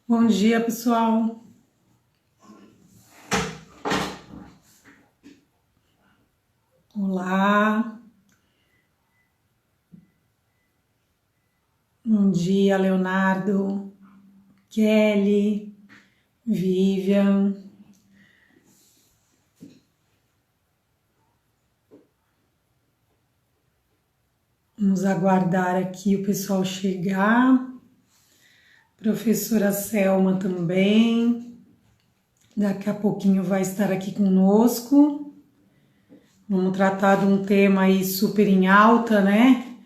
Bom dia, pessoal. Olá. Bom dia, Leonardo, Kelly, Vivian. Vamos aguardar aqui o pessoal chegar. Professora Selma também. Daqui a pouquinho vai estar aqui conosco. Vamos tratar de um tema aí super em alta, né?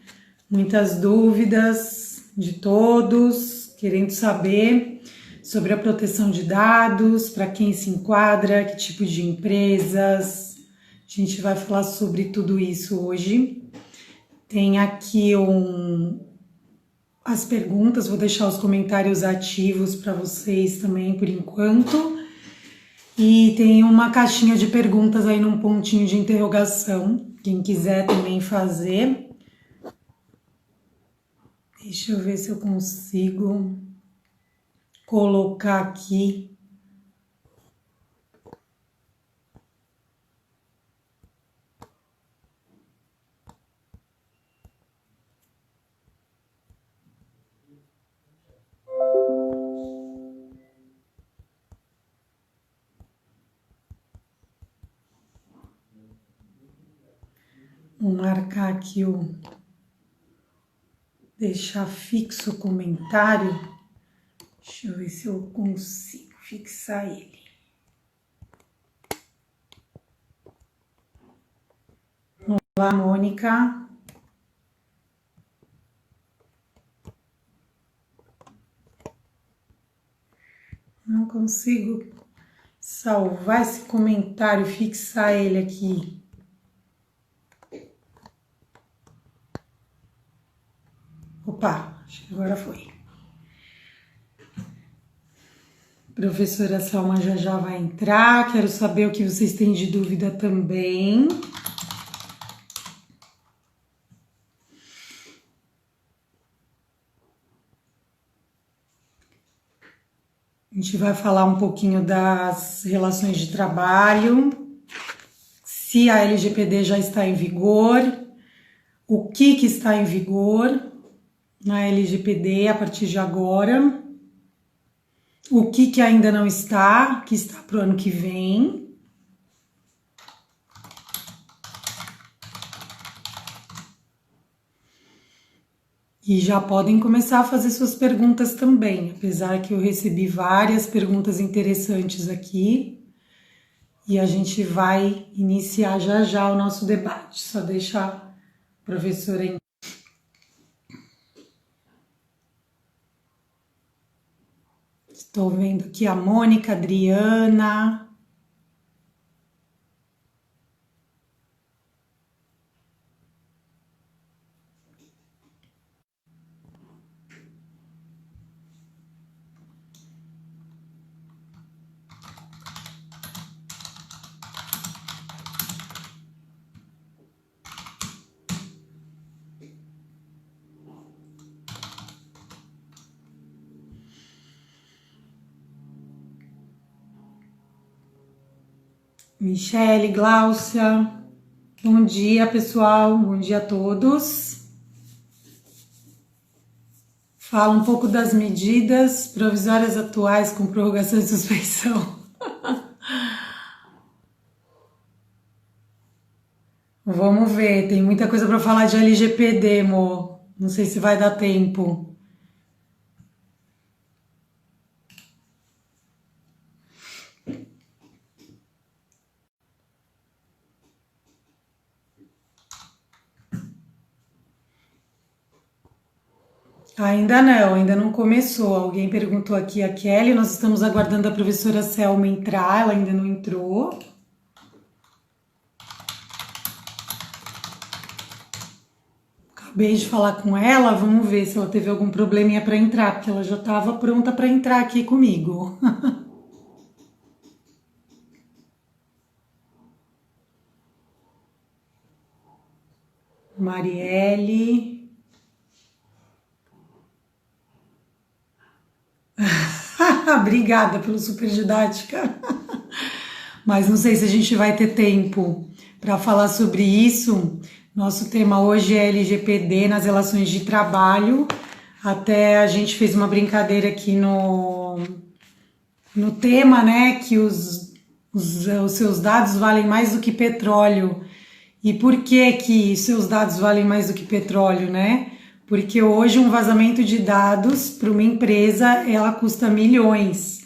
Muitas dúvidas de todos, querendo saber sobre a proteção de dados, para quem se enquadra, que tipo de empresas. A gente vai falar sobre tudo isso hoje. Tem aqui as perguntas, vou deixar os comentários ativos para vocês também por enquanto. E tem uma caixinha de perguntas aí num pontinho de interrogação, quem quiser também fazer. Deixa eu ver se eu consigo colocar aqui. Vou marcar aqui deixar fixo o comentário. Deixa eu ver se eu consigo fixar ele. Olá, Mônica. Não consigo salvar esse comentário, fixar ele aqui. Opa, acho que agora foi. Professora Salma já vai entrar. Quero saber o que vocês têm de dúvida também. A gente vai falar um pouquinho das relações de trabalho, se a LGPD já está em vigor, o que está em vigor na LGPD a partir de agora, o que ainda não está, que está para o ano que vem. E já podem começar a fazer suas perguntas também, apesar que eu recebi várias perguntas interessantes aqui. E a gente vai iniciar já o nosso debate. Só deixar a professora entrar. Estou vendo aqui a Mônica, a Adriana. Michele, Gláucia, bom dia, pessoal, bom dia a todos. Fala um pouco das medidas provisórias atuais com prorrogação de suspensão. Vamos ver, tem muita coisa para falar de LGPD, amor. Não sei se vai dar tempo. Ainda não começou. Alguém perguntou aqui a Kelly, nós estamos aguardando a professora Selma entrar, ela ainda não entrou. Acabei de falar com ela, vamos ver se ela teve algum probleminha para entrar, porque ela já estava pronta para entrar aqui comigo. Marielle. Obrigada pelo super didática. Mas não sei se a gente vai ter tempo para falar sobre isso. Nosso tema hoje é LGPD nas relações de trabalho. Até a gente fez uma brincadeira aqui no tema, né? Que os seus dados valem mais do que petróleo. E por que que seus dados valem mais do que petróleo, né? Porque hoje um vazamento de dados para uma empresa, ela custa milhões.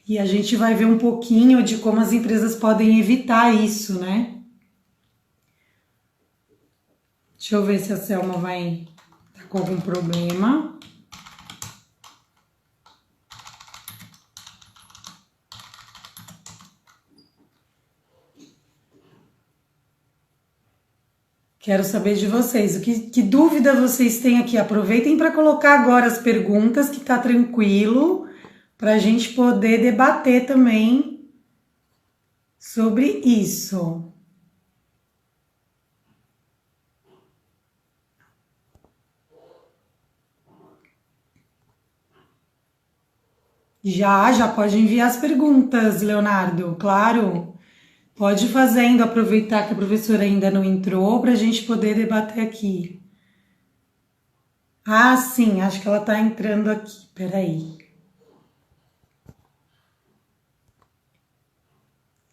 E a gente vai ver um pouquinho de como as empresas podem evitar isso, né? Deixa eu ver se a Selma vai estar com algum problema. Quero saber de vocês, que dúvida vocês têm aqui? Aproveitem para colocar agora as perguntas, que tá tranquilo, para a gente poder debater também sobre isso. Já pode enviar as perguntas, Leonardo, claro. Pode ir fazendo, aproveitar que a professora ainda não entrou para a gente poder debater aqui. Ah, sim, acho que ela está entrando aqui. Peraí.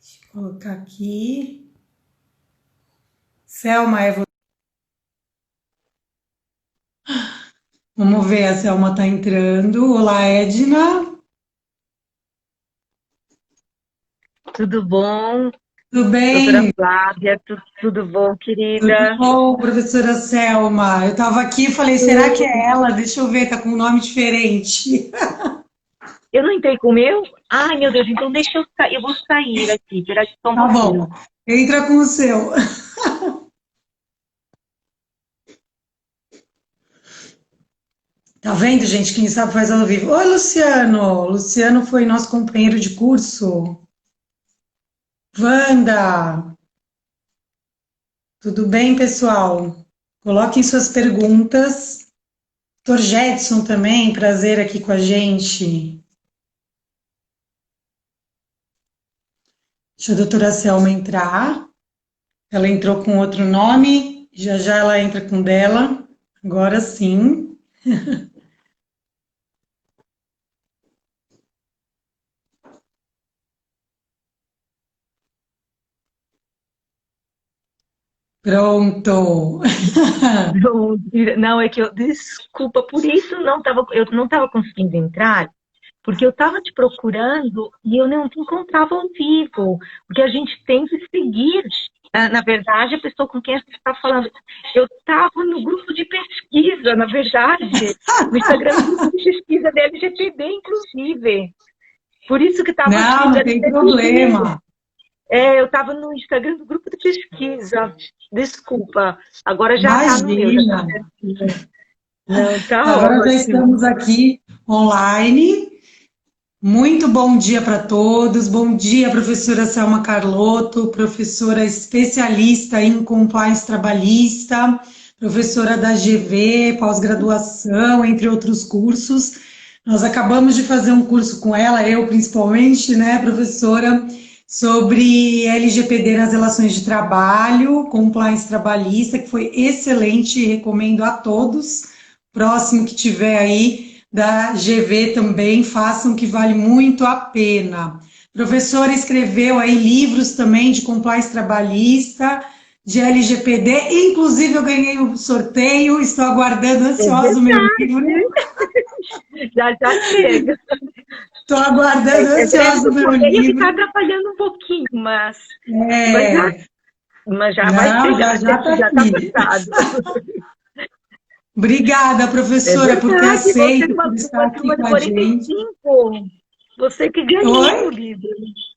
Deixa eu colocar aqui. Selma, é você. Vamos ver, a Selma está entrando. Olá, Edna. Tudo bom, Tudo doutora bem? Flávia? Tudo bom, Tudo querida? bom, professora Selma? Eu estava aqui e falei, será que é ela? Deixa eu ver, tá com um nome diferente. Eu não entrei com o meu? Ai, meu Deus, então deixa eu sair. Eu vou sair aqui, espera só um Tá bom, pouquinho. entra com o seu. Tá vendo, gente? Quem sabe faz ao vivo. Oi, Luciano. Luciano foi nosso companheiro de curso. Wanda, tudo bem, pessoal? Coloquem suas perguntas. Dr. Jetson também, prazer aqui com a gente. Deixa a doutora Selma entrar. Ela entrou com outro nome, já já ela entra com dela. Agora sim. Pronto. Não, é que eu, desculpa, por isso eu não estava conseguindo entrar, porque eu estava te procurando e eu não te encontrava ao vivo, porque a gente tem que seguir, na verdade, a pessoa com quem a gente está falando. Eu estava no grupo de pesquisa, na verdade, no Instagram, no grupo de pesquisa da LGPD, inclusive. Por isso que estava Não, aqui, não tem problema. eu estava no Instagram do grupo de pesquisa. Desculpa, agora já está no meu, já está Imagina. certinho. Não, tá Agora já ótimo. estamos aqui online. Muito bom dia para todos. Bom dia, professora Selma Carlotto, professora especialista em compliance trabalhista, professora da GV, pós-graduação, entre outros cursos. Nós acabamos de fazer um curso com ela, eu principalmente, né, professora, sobre LGPD nas relações de trabalho, compliance trabalhista, que foi excelente, recomendo a todos. Próximo que tiver aí da GV também, façam que vale muito a pena. Professora escreveu aí livros também de compliance trabalhista, de LGPD, inclusive eu ganhei o sorteio, estou aguardando É ansioso o meu livro. verdade. Já já chega. Estou aguardando Às vezes ansioso o o meu correio fica livro. atrapalhando um pouquinho, mas, já, É, mas já vai não, já chegar, já está já está aqui. fechado. Obrigada, É professora, por ter verdade, você aceito, numa, por estar uma aqui turma com de a quarenta e gente. cinco Você que ganhou o Oi? livro.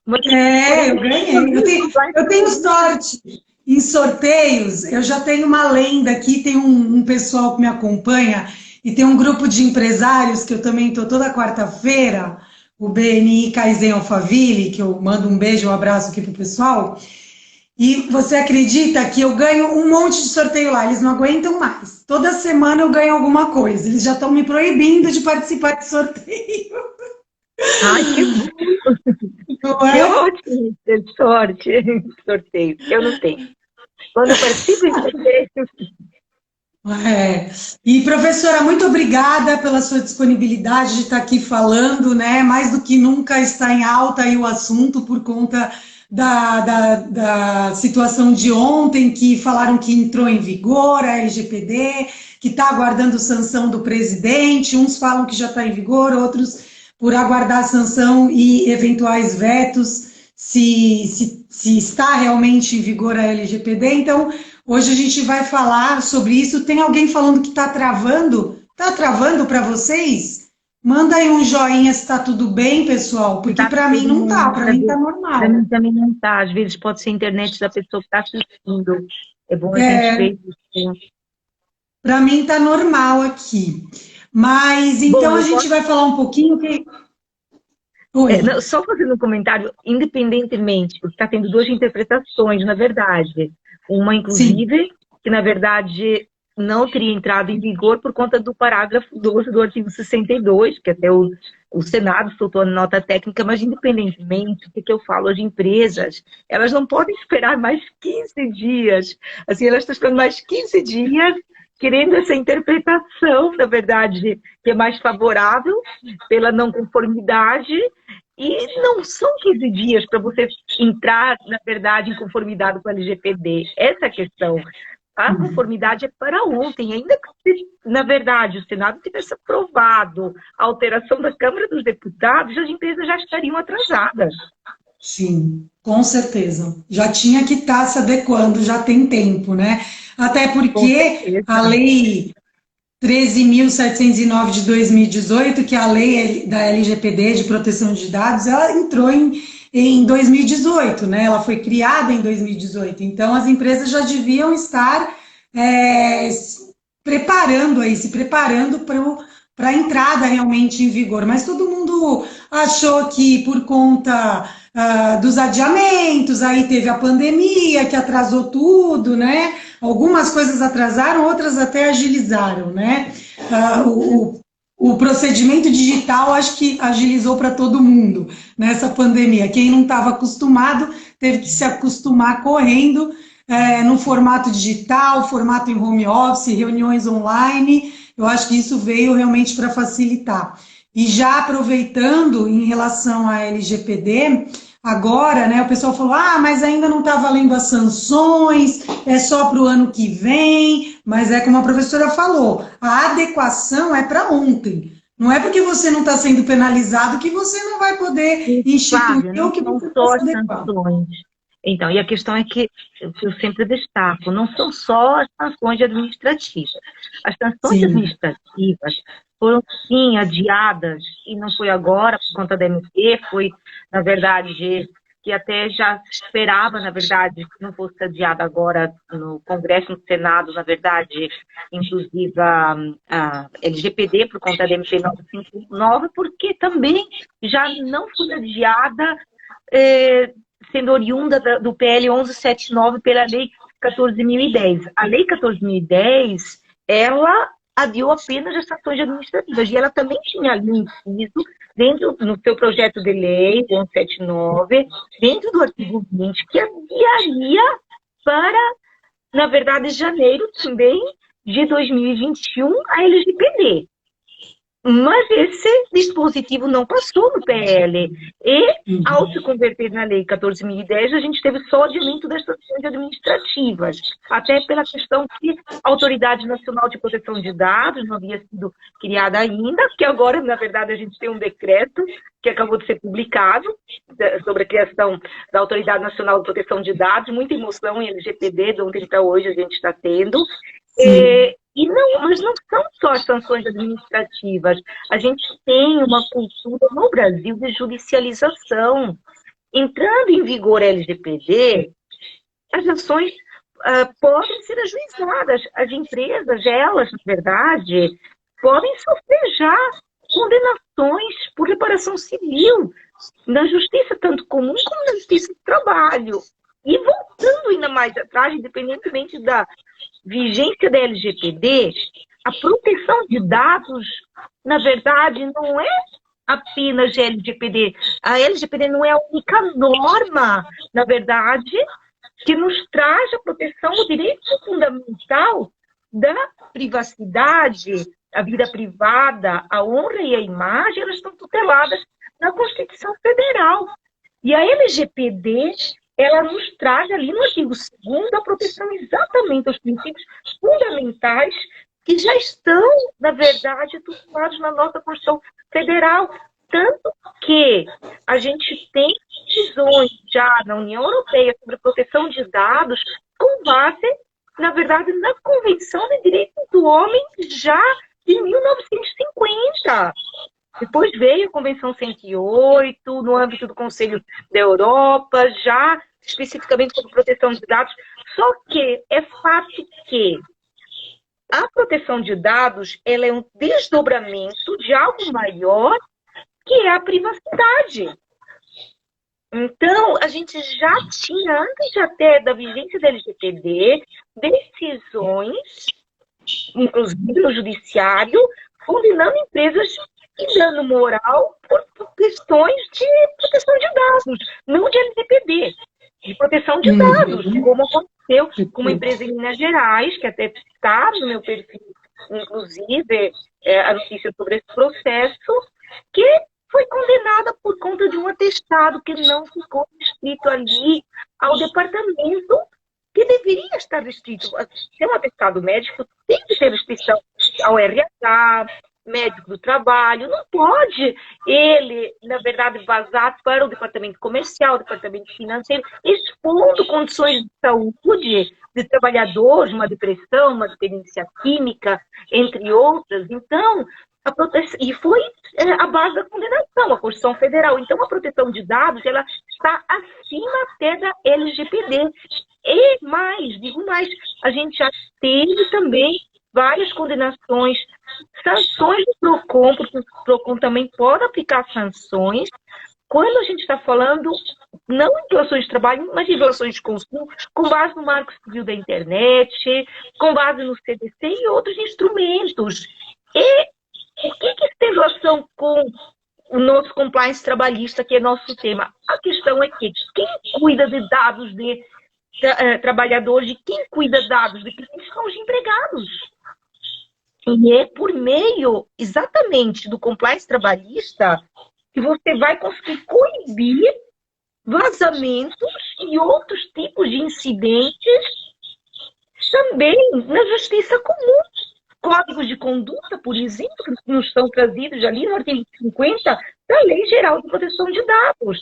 Uma turma de É, quarenta eu e cinco ganhei. alunos compliance Eu tenho trabalhista. sorte em sorteios. Eu já tenho uma lenda aqui, tem um pessoal que me acompanha e tem um grupo de empresários que eu também estou toda quarta-feira, o BNI Kaizen Alphaville, que eu mando um beijo, um abraço aqui pro pessoal. E você acredita que eu ganho um monte de sorteio lá? Eles não aguentam mais. Toda semana eu ganho alguma coisa. Eles já estão me proibindo de participar de sorteio. Ai, que bom. Não Que é? ótimo. Que sorte. Sorteio. Eu não tenho. Quando eu participo em sorteio, É. E professora, muito obrigada pela sua disponibilidade de estar aqui falando, né? Mais do que nunca está em alta aí o assunto por conta da situação de ontem, que falaram que entrou em vigor a LGPD, que está aguardando sanção do presidente. Uns falam que já está em vigor, outros por aguardar sanção e eventuais vetos, se está realmente em vigor a LGPD. Então, hoje a gente vai falar sobre isso. Tem alguém falando que está travando? Está travando para vocês? Manda aí um joinha se está tudo bem, pessoal, porque tá para mim todo não tá, mundo. para mim está Para normal. mim também não tá. Às vezes pode ser a internet da pessoa que está assistindo. É bom a gente É, ver isso. para mim está normal aqui. Mas Bom, então a eu gente posso. vai falar um pouquinho que. Oi. Não, só fazendo um comentário, independentemente, porque está tendo duas interpretações, na verdade. Uma, Sim. inclusive, que na verdade não teria entrado em vigor por conta do parágrafo 12 do artigo 62, que até o Senado soltou a nota técnica, mas independentemente, o que eu falo, as empresas, elas não podem esperar mais 15 dias. Assim, elas estão esperando mais 15 dias querendo essa interpretação, na verdade, que é mais favorável pela não conformidade, e não são 15 dias para você entrar, na verdade, em conformidade com a LGPD. Essa é a questão. A conformidade é para ontem, ainda que, na verdade, o Senado tivesse aprovado a alteração da Câmara dos Deputados, as empresas já estariam atrasadas. Sim, com certeza. Já tinha que estar se adequando, já tem tempo, né? Até Com porque a certeza. lei 13.709 de 2018, que é a lei da LGPD de proteção de dados, ela entrou em 2018, né? Ela foi criada em 2018. Então, as empresas já deviam estar preparando aí, se preparando para a entrada realmente em vigor. Mas todo mundo achou que por conta dos adiamentos, aí teve a pandemia que atrasou tudo, né? Algumas coisas atrasaram, outras até agilizaram, né? Ah, o procedimento digital acho que agilizou para todo mundo nessa pandemia. Quem não estava acostumado teve que se acostumar correndo no formato digital, formato em home office, reuniões online. Eu acho que isso veio realmente para facilitar. E já aproveitando em relação à LGPD, agora, né, o pessoal falou: ah, mas ainda não está valendo as sanções, é só para o ano que vem. Mas é como a professora falou: a adequação é para ontem. Não é porque você não está sendo penalizado que você não vai poder instituir Flávia, o não que são você está só se as adequar. sanções. Então, e a questão é que eu sempre destaco, não são só as sanções administrativas. As sanções Sim, administrativas foram, sim, adiadas, e não foi agora por conta da MP, foi, na verdade, que até já se esperava, na verdade, que não fosse adiada agora no Congresso, no Senado, na verdade, inclusive a LGPD, por conta da MP 959, porque também já não foi adiada, sendo oriunda do PL 1179 pela Lei 14.010. A Lei 14.010, ela adiou apenas as sanções administrativas, e ela também tinha ali inciso, dentro, no seu projeto de lei, 1179, dentro do artigo 20, que adiaria para, na verdade, janeiro também de 2021, a LGPD. Mas esse dispositivo não passou no PL. E, ao se converter na Lei 14.010, a gente teve só adiamento das sanções administrativas, até pela questão que a Autoridade Nacional de Proteção de Dados não havia sido criada ainda, que agora, na verdade, a gente tem um decreto que acabou de ser publicado sobre a criação da Autoridade Nacional de Proteção de Dados. Muita emoção em LGPD, de ontem para hoje a gente está tendo. sim. E não, mas não são só as sanções administrativas. A gente tem uma cultura no Brasil de judicialização. Entrando em vigor a LGPD, as ações podem ser ajuizadas. As empresas, elas, na verdade, podem sofrer já condenações por reparação civil na justiça tanto comum como na justiça do trabalho. E voltando ainda mais atrás, independentemente da vigência da LGPD, a proteção de dados, na verdade, não é apenas de LGPD. A LGPD não é a única norma, na verdade, que nos traz a proteção do direito fundamental da privacidade, a vida privada, a honra e a imagem, elas estão tuteladas na Constituição Federal. E a LGPD, ela nos traz ali no artigo 2º a proteção exatamente aos princípios fundamentais que já estão, na verdade, tutelados na nossa Constituição Federal. Tanto que a gente tem decisões já na União Europeia sobre proteção de dados com base, na verdade, na Convenção de Direitos do Homem já de 1950. Depois veio a Convenção 108, no âmbito do Conselho da Europa, já especificamente sobre proteção de dados. Só que é fato que a proteção de dados ela é um desdobramento de algo maior, que é a privacidade. Então, a gente já tinha, antes até da vigência da LGPD, decisões, inclusive no judiciário, condenando empresas e dano moral por questões de proteção de dados, não de LGPD, de proteção de dados, como aconteceu com uma empresa em Minas Gerais, que até está no meu perfil, inclusive, a notícia sobre esse processo, que foi condenada por conta de um atestado que não ficou restrito ali ao departamento que deveria estar restrito. Se é um atestado médico, tem que ter restrição ao RH, médico do trabalho, não pode ele, na verdade, vazar para o departamento comercial, departamento financeiro, expondo condições de saúde de trabalhadores, uma depressão, uma dependência química, entre outras. Então, a proteção, e foi a base da condenação, a Constituição Federal. Então, a proteção de dados ela está acima até da LGPD. E mais, digo mais, a gente já teve também várias condenações, sanções do PROCON, porque o PROCON também pode aplicar sanções, quando a gente está falando, não em relações de trabalho, mas em relações de consumo, com base no Marco Civil da Internet, com base no CDC e outros instrumentos. E o que isso tem relação com o nosso compliance trabalhista, que é nosso tema? A questão é que quem cuida de dados de trabalhadores, quem cuida de dados de clientes são os empregados. E é por meio, exatamente, do compliance trabalhista que você vai conseguir coibir vazamentos e outros tipos de incidentes também na justiça comum. Códigos de conduta, por exemplo, que nos são trazidos ali no artigo 50 da Lei Geral de Proteção de Dados.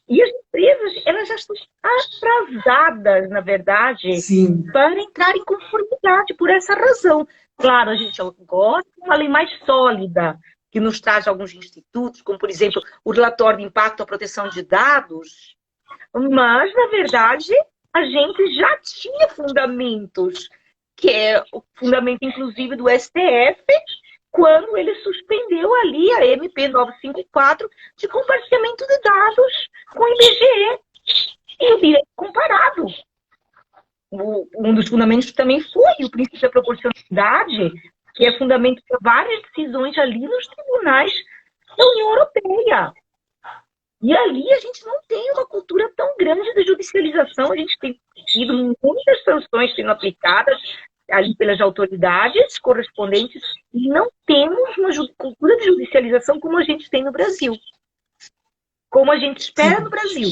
E as empresas, elas já estão atrasadas, na verdade, Sim. para entrar em conformidade por essa razão. Claro, a gente gosta de uma lei mais sólida, que nos traz alguns institutos, como, por exemplo, o relatório de impacto à proteção de dados, mas, na verdade, a gente já tinha fundamentos, que é o fundamento, inclusive, do STF, quando ele suspendeu ali a MP 954 de compartilhamento de dados com o IBGE e o direito comparado. Um dos fundamentos também foi o princípio da proporcionalidade, que é fundamento para várias decisões ali nos tribunais da União Europeia. E ali a gente não tem uma cultura tão grande de judicialização, a gente tem tido muitas sanções sendo aplicadas ali pelas autoridades correspondentes, e não temos uma cultura de judicialização como a gente tem no Brasil. Como a gente espera no Brasil.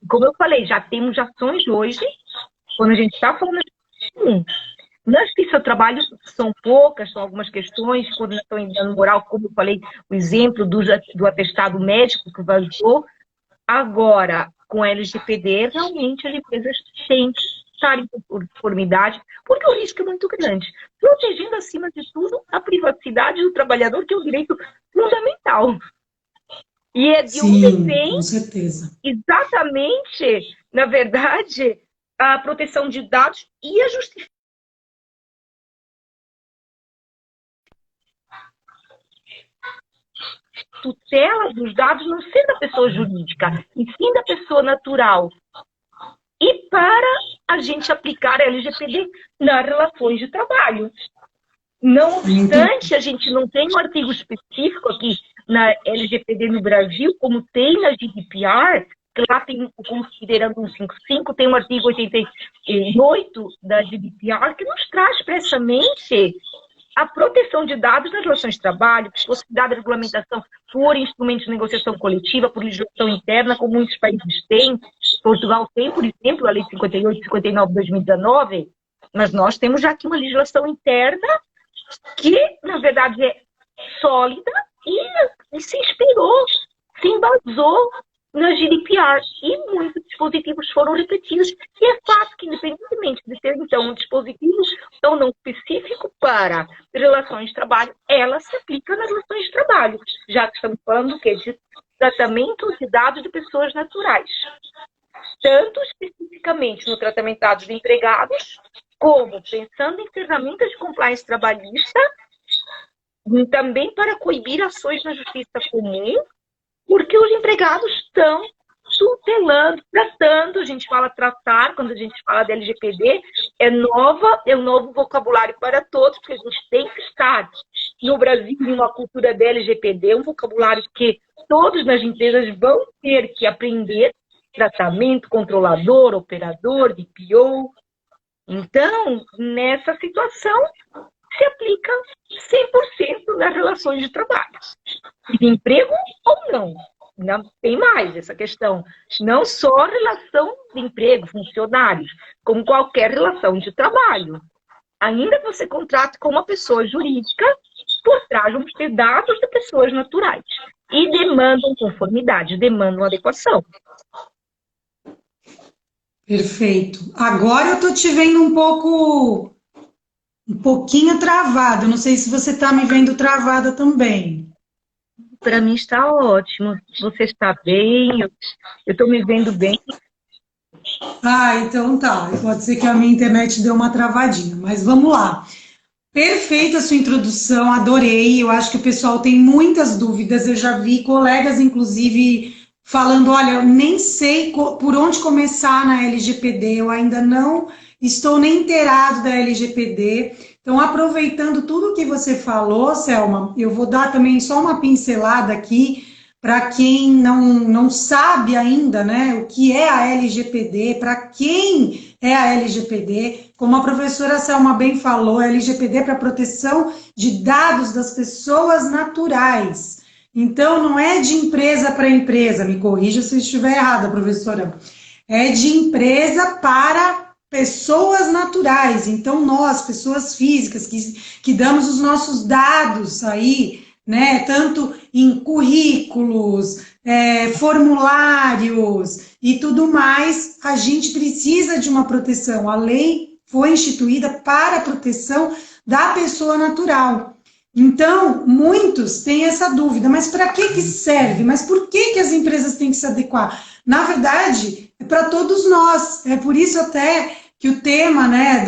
Como eu falei, já temos ações hoje, quando a gente está falando de na justiça do trabalho são poucas, são algumas questões, condenação em dano moral, como eu falei, o exemplo do atestado médico que vazou. Agora, com a LGPD, realmente as empresas têm que estar em conformidade, porque o risco é muito grande, protegendo, acima de tudo, a privacidade do trabalhador, que é um direito fundamental. E é de onde vem, com certeza, exatamente, na verdade, a proteção de dados e a justificação. Tutela dos dados não sendo da pessoa jurídica, e sim da pessoa natural. E para a gente aplicar a LGPD nas relações de trabalho. Não obstante, a gente não tem um artigo específico aqui na LGPD no Brasil, como tem na GDPR, que lá tem, considerando 155, tem um artigo 88 da GDPR que nos traz expressamente a proteção de dados nas relações de trabalho, possibilidade de regulamentação por instrumentos de negociação coletiva, por legislação interna, como muitos países têm. Portugal tem, por exemplo, a Lei 58 e 59 de 2019, mas nós temos já aqui uma legislação interna que, na verdade, é sólida e se inspirou, se embasou na GDPR, e muitos dispositivos foram repetidos, e é fato que, independentemente de ter, então, um dispositivo ou não específico para relações de trabalho, ela se aplica nas relações de trabalho, já que estamos falando do quê? De tratamento de dados de pessoas naturais. Tanto especificamente no tratamento de dados de empregados, como pensando em ferramentas de compliance trabalhista, também para coibir ações na justiça comum, porque os empregados estão tutelando, tratando, a gente fala tratar, quando a gente fala da LGPD, é um novo vocabulário para todos, porque a gente tem que estar no Brasil em uma cultura da LGPD, um vocabulário que todos nas empresas vão ter que aprender, tratamento, controlador, operador, DPO. Então, nessa situação, se aplica 100% nas relações de trabalho. De emprego ou não. Não tem mais essa questão. Não só relação de emprego, funcionários, como qualquer relação de trabalho. Ainda que você contrate com uma pessoa jurídica, por trás vamos ter dados de pessoas naturais. E demandam conformidade, demandam adequação. Perfeito. Agora eu tô te vendo um pouquinho travado. Não sei se você tá me vendo travada também. Para mim está ótimo. Você está bem? Eu estou me vendo bem. Ah, então tá. Pode ser que a minha internet deu uma travadinha, mas vamos lá. Perfeita a sua introdução, adorei. Eu acho que o pessoal tem muitas dúvidas. Eu já vi colegas, inclusive, falando: olha, eu nem sei por onde começar na LGPD, eu ainda não estou nem inteirado da LGPD. Então, aproveitando tudo que você falou, Selma, eu vou dar também só uma pincelada aqui para quem não sabe ainda, né, o que é a LGPD, para quem é a LGPD. Como a professora Selma bem falou, a LGPD é para proteção de dados das pessoas naturais. Então, não é de empresa para empresa, me corrija se eu estiver errada, professora. É de empresa para pessoas naturais. Então, nós, pessoas físicas, que damos os nossos dados aí, né, tanto em currículos, formulários e tudo mais, a gente precisa de uma proteção. A lei foi instituída para a proteção da pessoa natural. Então, muitos têm essa dúvida, mas para que serve? Mas por que as empresas têm que se adequar? Na verdade, é para todos nós. É por isso até que o tema, né,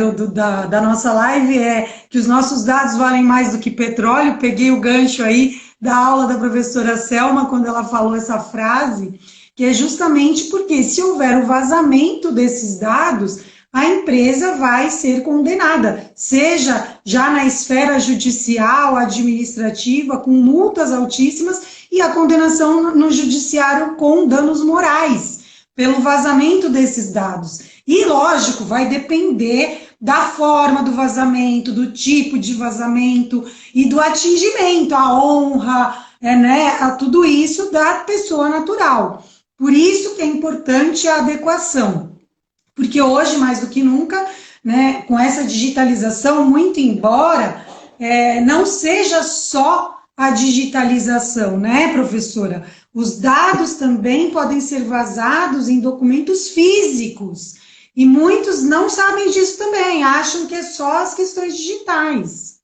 da nossa live é que os nossos dados valem mais do que petróleo. Peguei o gancho aí da aula da professora Selma, quando ela falou essa frase, que é justamente porque se houver o vazamento desses dados, a empresa vai ser condenada, seja já na esfera judicial, administrativa, com multas altíssimas, e a condenação no judiciário com danos morais, pelo vazamento desses dados. E, lógico, vai depender da forma do vazamento, do tipo de vazamento e do atingimento, a honra, né, a tudo isso da pessoa natural. Por isso que é importante a adequação. Porque hoje, mais do que nunca, né, com essa digitalização, muito embora não seja só a digitalização, né, professora? Os dados também podem ser vazados em documentos físicos. E muitos não sabem disso também, acham que é só as questões digitais.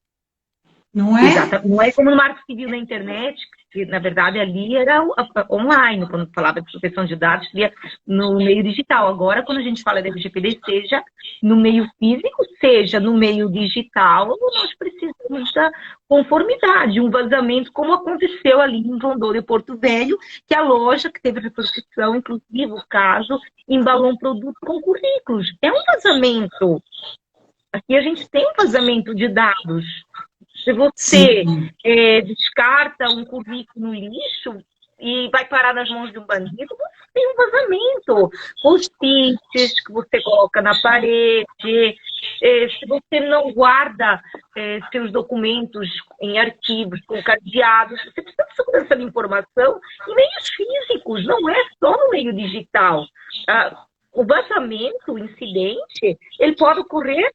Não é? Exato. Não é como no marco civil na internet, que na verdade ali era online, quando falava de proteção de dados, seria no meio digital. Agora, quando a gente fala da LGPD, seja no meio físico, seja no meio digital, nós precisamos da conformidade, um vazamento, como aconteceu ali em Rondônia e Porto Velho, que a loja que teve repercussão, inclusive o caso, embalou um produto com currículos. É um vazamento. Aqui a gente tem um vazamento de dados. Se você descarta um currículo no lixo e vai parar nas mãos de um bandido, você tem um vazamento. Post-its que você coloca na parede, se você não guarda seus documentos em arquivos com cadeados, você precisa de segurança da informação em meios físicos, não é só no meio digital. O vazamento, o incidente, ele pode ocorrer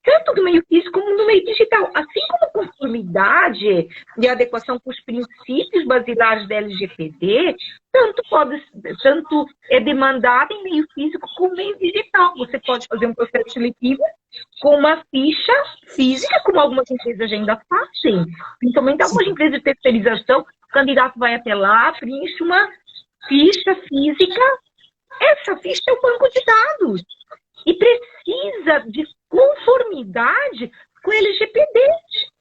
tanto no meio físico como no meio digital. Assim como conformidade e adequação com os princípios basilares da LGPD, tanto é demandada em meio físico como meio digital. Você pode fazer um processo seletivo com uma ficha física, como algumas empresas ainda fazem. Principalmente algumas empresas de terceirização, o candidato vai até lá, preenche uma ficha física. Essa ficha é um banco de dados. E precisa de conformidade com o LGPD.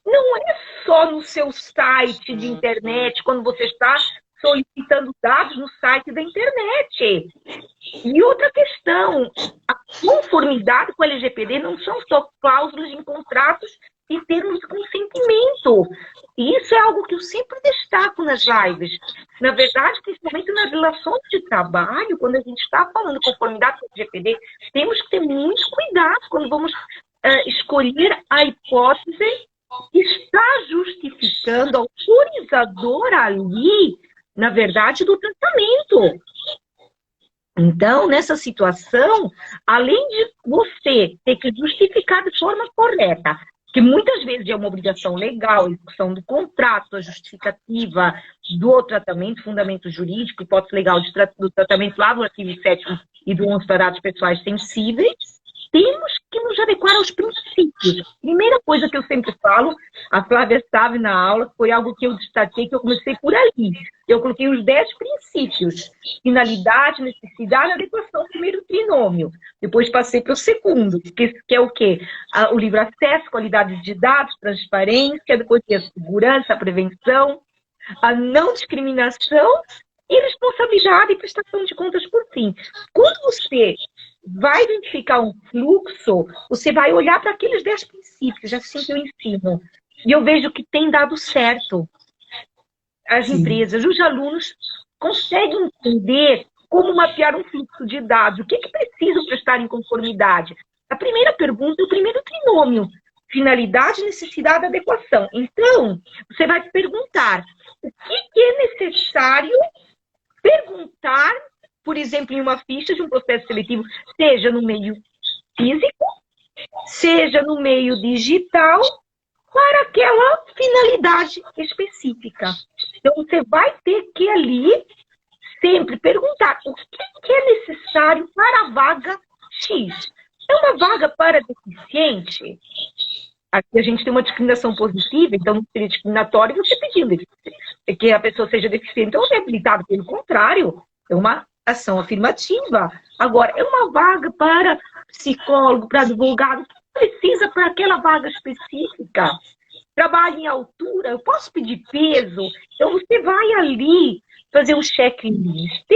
Não é só no seu site de internet, quando você está solicitando dados no site da internet. E outra questão, a conformidade com o LGPD não são só cláusulas em contratos e termos de consentimento. E isso é algo que eu sempre destaco nas lives. Na verdade, principalmente nas relações de trabalho, quando a gente está falando de conformidade com o LGPD, temos que ter muito cuidado quando vamos escolher a hipótese que está justificando, autorizador ali, na verdade, do tratamento. Então, nessa situação, além de você ter que justificar de forma correta, que muitas vezes é uma obrigação legal, a execução do contrato, a justificativa do tratamento, fundamento jurídico, hipótese legal do tratamento lá do artigo 7º e do 11 para dados pessoais sensíveis, temos que nos adequar aos princípios. Primeira coisa que eu sempre falo, a Flávia sabe na aula, foi algo que eu destaquei, que eu comecei por ali. Eu coloquei os 10 princípios. Finalidade, necessidade, adequação, primeiro trinômio. Depois passei para o segundo, que é o quê? O livre acesso, qualidade de dados, transparência, depois tem a segurança, a prevenção, a não discriminação e responsabilidade e prestação de contas por fim. Quando você vai identificar um fluxo, você vai olhar para aqueles 10 princípios, assim que eu ensino. E eu vejo que tem dado certo. As empresas, os alunos conseguem entender como mapear um fluxo de dados, o que precisam para estar em conformidade. A primeira pergunta é o primeiro trinômio. Finalidade, necessidade, adequação. Então, você vai perguntar o que é necessário perguntar, por exemplo, em uma ficha de um processo seletivo, seja no meio físico, seja no meio digital, para aquela finalidade específica. Então, você vai ter que ali sempre perguntar o que é necessário para a vaga X. É uma vaga para deficiente? Aqui a gente tem uma discriminação positiva, então não seria discriminatório você pedindo que a pessoa seja deficiente ou reabilitada. Pelo contrário, é uma ação afirmativa. Agora, é uma vaga para psicólogo, para advogado, que precisa para aquela vaga específica. Trabalho em altura, eu posso pedir peso? Então, você vai ali fazer um checklist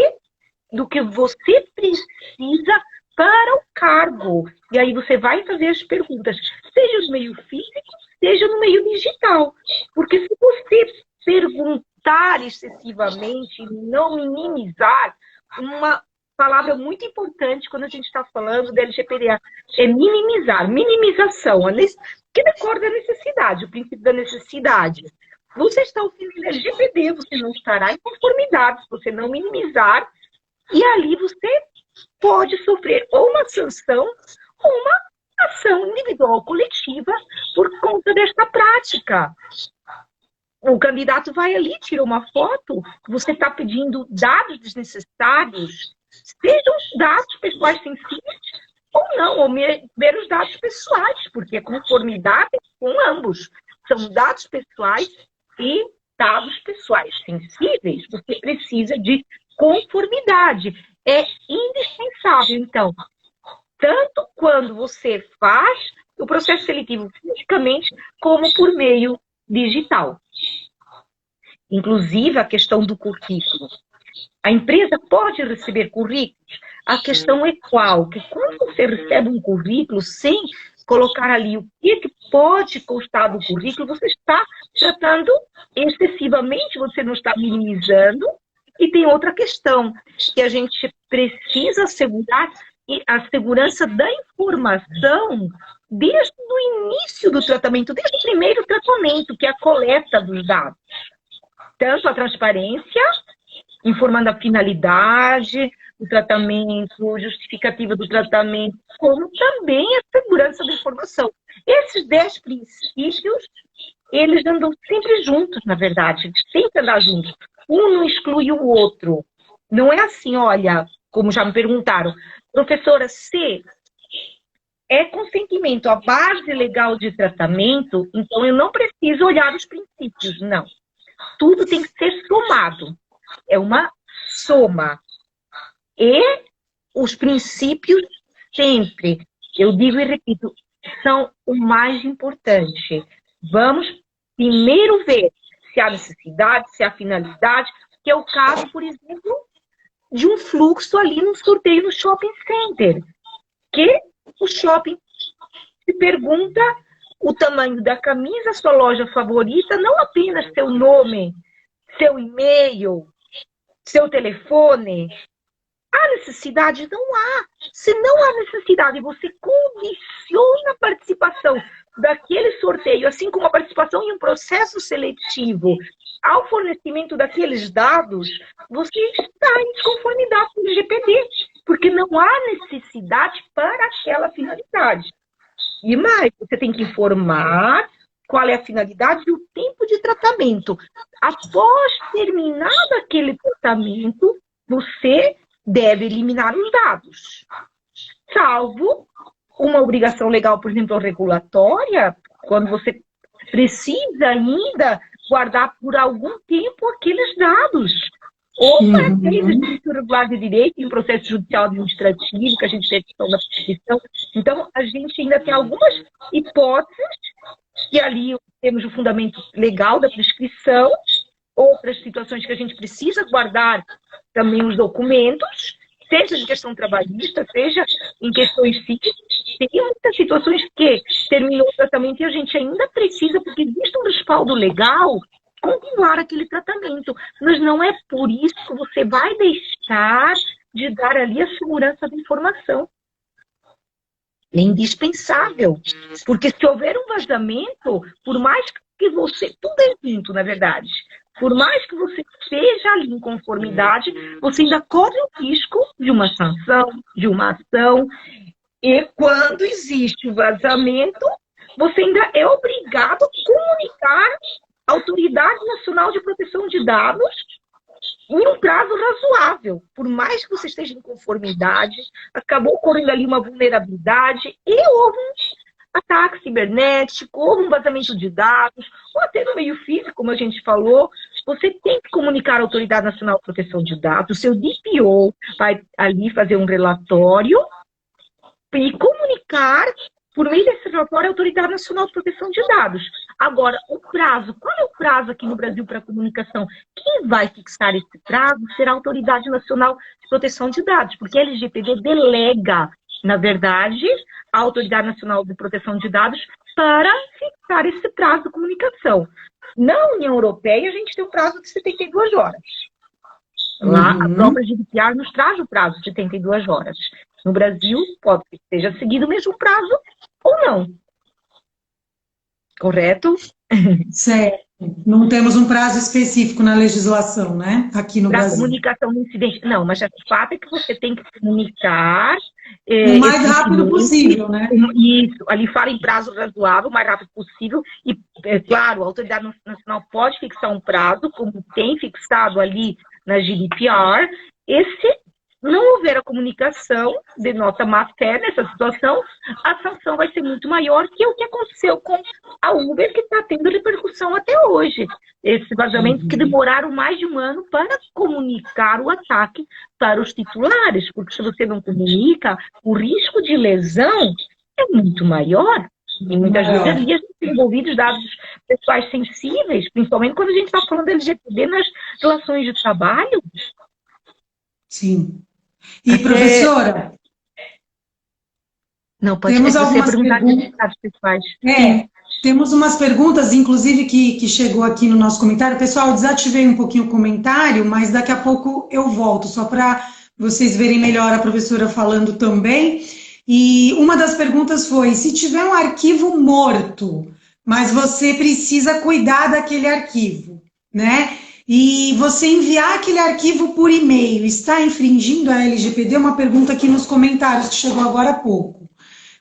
do que você precisa para o cargo. E aí você vai fazer as perguntas, seja no meio físico, seja no meio digital. Porque se você perguntar excessivamente, não minimizar, uma palavra muito importante quando a gente está falando da LGPD é minimizar, minimização, que decorre da necessidade, o princípio da necessidade. Você está ofendendo a LGPD, você não estará em conformidade, se você não minimizar, e ali você pode sofrer ou uma sanção ou uma ação individual ou coletiva por conta desta prática. O candidato vai ali, tira uma foto, você está pedindo dados desnecessários, sejam dados pessoais sensíveis ou não, ou meros dados pessoais, porque a conformidade com ambos. São dados pessoais e dados pessoais sensíveis, você precisa de conformidade. É indispensável, então, tanto quando você faz o processo seletivo fisicamente, como por meio digital. Inclusive, a questão do currículo. A empresa pode receber currículos? A questão é qual? Que quando você recebe um currículo sem colocar ali o que pode constar do currículo, você está tratando excessivamente, você não está minimizando. E tem outra questão, que a gente precisa assegurar a segurança da informação desde o início do tratamento, desde o primeiro tratamento, que é a coleta dos dados. Tanto a transparência, informando a finalidade do tratamento, justificativa do tratamento, como também a segurança da informação. Esses 10 princípios, eles andam sempre juntos, na verdade, eles têm que andar juntos. Um não exclui o outro. Não é assim, olha, como já me perguntaram, professora, se é consentimento a base legal de tratamento, então eu não preciso olhar os princípios, não. Tudo tem que ser somado. É uma soma. E os princípios sempre, eu digo e repito, são o mais importante. Vamos primeiro ver se há necessidade, se há finalidade, que é o caso, por exemplo, de um fluxo ali no sorteio no shopping center. Que o shopping se pergunta o tamanho da camisa, sua loja favorita, não apenas seu nome, seu e-mail, seu telefone. Há necessidade? Não há. Se não há necessidade, você condiciona a participação daquele sorteio, assim como a participação em um processo seletivo, ao fornecimento daqueles dados, você está em desconformidade com o LGPD, porque não há necessidade para aquela finalidade. E mais, você tem que informar qual é a finalidade e o tempo de tratamento. Após terminado aquele tratamento, você deve eliminar os dados. Salvo uma obrigação legal, por exemplo, regulatória, quando você precisa ainda guardar por algum tempo aqueles dados. Ou para aquele exercício regular de direito em processo judicial administrativo, que a gente tem a questão da prescrição. Então, a gente ainda tem algumas hipóteses, e ali temos o fundamento legal da prescrição, outras situações que a gente precisa guardar também os documentos, seja de questão trabalhista, seja em questões cíveis. Tem muitas situações que terminou o tratamento e a gente ainda precisa, porque existe um respaldo legal, continuar aquele tratamento. Mas não é por isso que você vai deixar de dar ali a segurança da informação. É indispensável. Porque se houver um vazamento, por mais que você... Tudo é junto, na verdade. Por mais que você esteja ali em conformidade, você ainda corre o risco de uma sanção, de uma ação. E quando existe o vazamento, você ainda é obrigado a comunicar à Autoridade Nacional de Proteção de Dados em um prazo razoável. Por mais que você esteja em conformidade, acabou ocorrendo ali uma vulnerabilidade e houve um ataque cibernético, houve um vazamento de dados, ou até no meio físico, como a gente falou, você tem que comunicar à Autoridade Nacional de Proteção de Dados, o seu DPO vai ali fazer um relatório e comunicar, por meio desse relatório, à Autoridade Nacional de Proteção de Dados. Agora, o prazo, qual é o prazo aqui no Brasil para a comunicação? Quem vai fixar esse prazo será a Autoridade Nacional de Proteção de Dados, porque a LGPD delega, na verdade, a Autoridade Nacional de Proteção de Dados para fixar esse prazo de comunicação. Na União Europeia, a gente tem um prazo de 72 horas. Lá, a própria GDPR nos traz o prazo de 72 horas. No Brasil, pode que seja seguido o mesmo prazo ou não. Correto? Certo. Não temos um prazo específico na legislação, né? Aqui no Brasil. Para comunicação do incidente. Não, mas o fato é que você tem que comunicar... o mais rápido possível, né? Isso. Ali fala em prazo razoável, o mais rápido possível. E, é claro, a Autoridade Nacional pode fixar um prazo, como tem fixado ali na GDPR. Se não houver a comunicação, denota má-fé nessa situação, a sanção vai ser muito maior, que é o que aconteceu com a Uber, que está tendo repercussão até hoje. Esses vazamentos que demoraram mais de um ano para comunicar o ataque para os titulares, porque se você não comunica, o risco de lesão é muito maior. E muitas vezes ali a gente tem envolvidos dados pessoais sensíveis, principalmente quando a gente está falando da LGPD nas relações de trabalho. Sim. E, professora, Não, pode Temos você algumas perguntar perguntas. de dados pessoais. Temos umas perguntas, inclusive, que chegou aqui no nosso comentário. Pessoal, eu desativei um pouquinho o comentário, mas daqui a pouco eu volto, só para vocês verem melhor a professora falando também. E uma das perguntas foi: se tiver um arquivo morto, mas você precisa cuidar daquele arquivo, né? E você enviar aquele arquivo por e-mail, está infringindo a LGPD? Uma pergunta aqui nos comentários que chegou agora há pouco.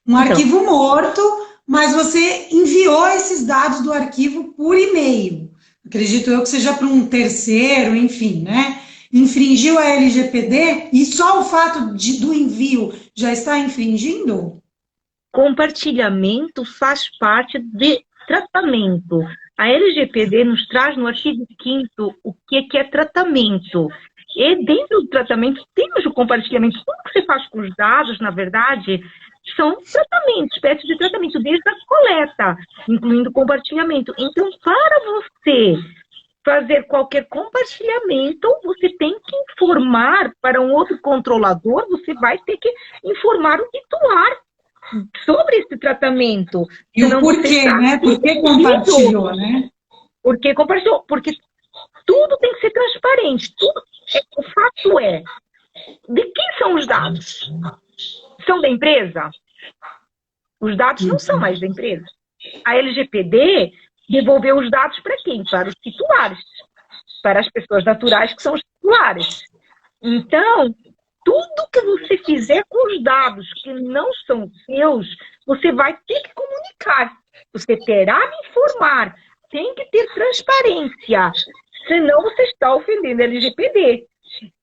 Um Então, arquivo morto, mas você enviou esses dados do arquivo por e-mail. Acredito eu que seja para um terceiro, enfim, né? Infringiu a LGPD e só o fato do envio já está infringindo? compartilhamento faz parte de tratamento. A LGPD nos traz no artigo 5º o que é tratamento. E dentro do tratamento temos o compartilhamento. Tudo que você faz com os dados, na verdade, são tratamentos, espécies de tratamento, desde a coleta, incluindo compartilhamento. Então, para você fazer qualquer compartilhamento, você tem que informar para um outro controlador, você vai ter que informar o titular sobre esse tratamento. E o porquê, né? Por que compartilhou, né? Porque compartilhou, porque tudo tem que ser transparente. Tudo, o fato é, de quem são os dados? São da empresa? Os dados não são mais da empresa. A LGPD devolveu os dados para quem? Para os titulares, para as pessoas naturais que são os titulares. Então, tudo que você fizer com os dados que não são seus, você vai ter que comunicar. Você terá de informar. Tem que ter transparência. Senão você está ofendendo a LGPD.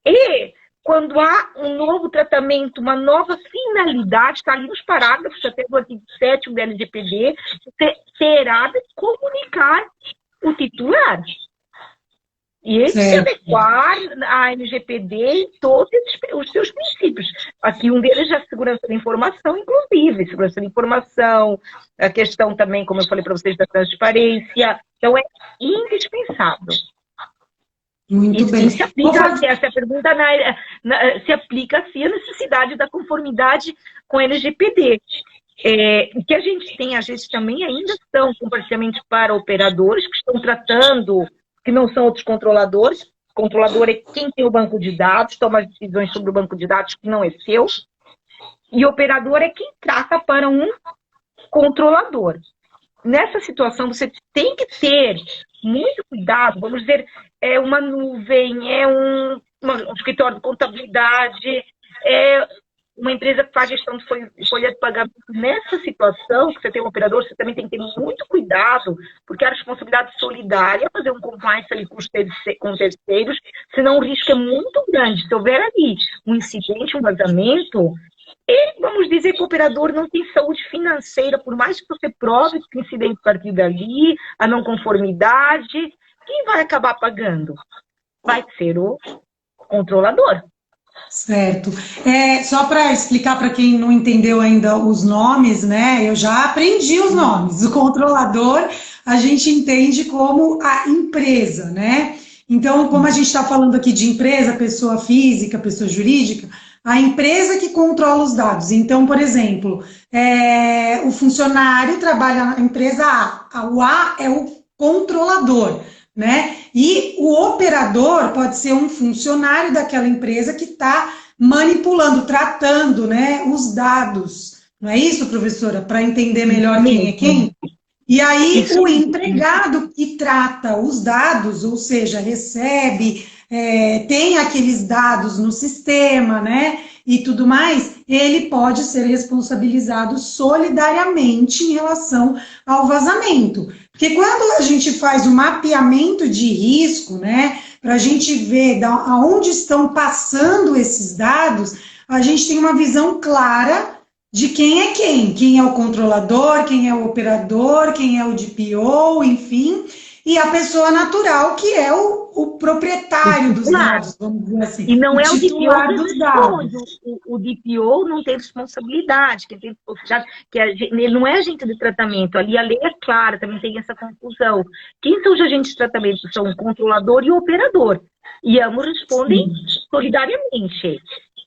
E quando há um novo tratamento, uma nova finalidade, está ali nos parágrafos, até do artigo 7º da LGPD, você terá de comunicar o titular. E ele se adequar à LGPD em todos os seus princípios. Aqui um deles é a segurança da informação, inclusive, segurança da informação, a questão também, como eu falei para vocês, da transparência. Então, é indispensável. Muito e bem. Se aplica, essa pergunta se aplica assim a necessidade da conformidade com a LGPD. Que a gente tem, às vezes, também ainda são compartilhamentos para operadores que estão tratando, que não são outros controladores. O controlador é quem tem o banco de dados, toma as decisões sobre o banco de dados que não é seu. E o operador é quem trata para um controlador. Nessa situação, você tem que ter muito cuidado. Vamos dizer, é uma nuvem, é um escritório de contabilidade, é uma empresa que faz gestão de folha de pagamento. Nessa situação, que você tem um operador, você também tem que ter muito cuidado, porque a responsabilidade solidária é fazer um compliance ali com terceiros, senão o risco é muito grande. Se houver ali um incidente, um vazamento, e vamos dizer que o operador não tem saúde financeira, por mais que você prove que o incidente partiu dali, a não conformidade, quem vai acabar pagando? Vai ser o controlador. Certo. Só para explicar para quem não entendeu ainda os nomes, né? Eu já aprendi os nomes. O controlador a gente entende como a empresa, né? Então, como a gente está falando aqui de empresa, pessoa física, pessoa jurídica, a empresa que controla os dados. Então, por exemplo, o funcionário trabalha na empresa A. O A é o controlador, né? E o operador pode ser um funcionário daquela empresa que está manipulando, tratando, né, os dados. Não é isso, professora? Para entender melhor quem é quem? E aí o empregado que trata os dados, ou seja, recebe, tem aqueles dados no sistema, né? E tudo mais, ele pode ser responsabilizado solidariamente em relação ao vazamento. Porque quando a gente faz o mapeamento de risco, né, para a gente ver aonde estão passando esses dados, a gente tem uma visão clara de quem é quem é o controlador, quem é o operador, quem é o DPO, enfim, e a pessoa natural, que é o proprietário dos dados, vamos dizer assim. E não é o titular DPO dos dados. O DPO não tem responsabilidade, ele não é agente de tratamento, ali a lei é clara, também tem essa confusão. Quem são os agentes de tratamento? São o controlador e o operador, e ambos respondem solidariamente,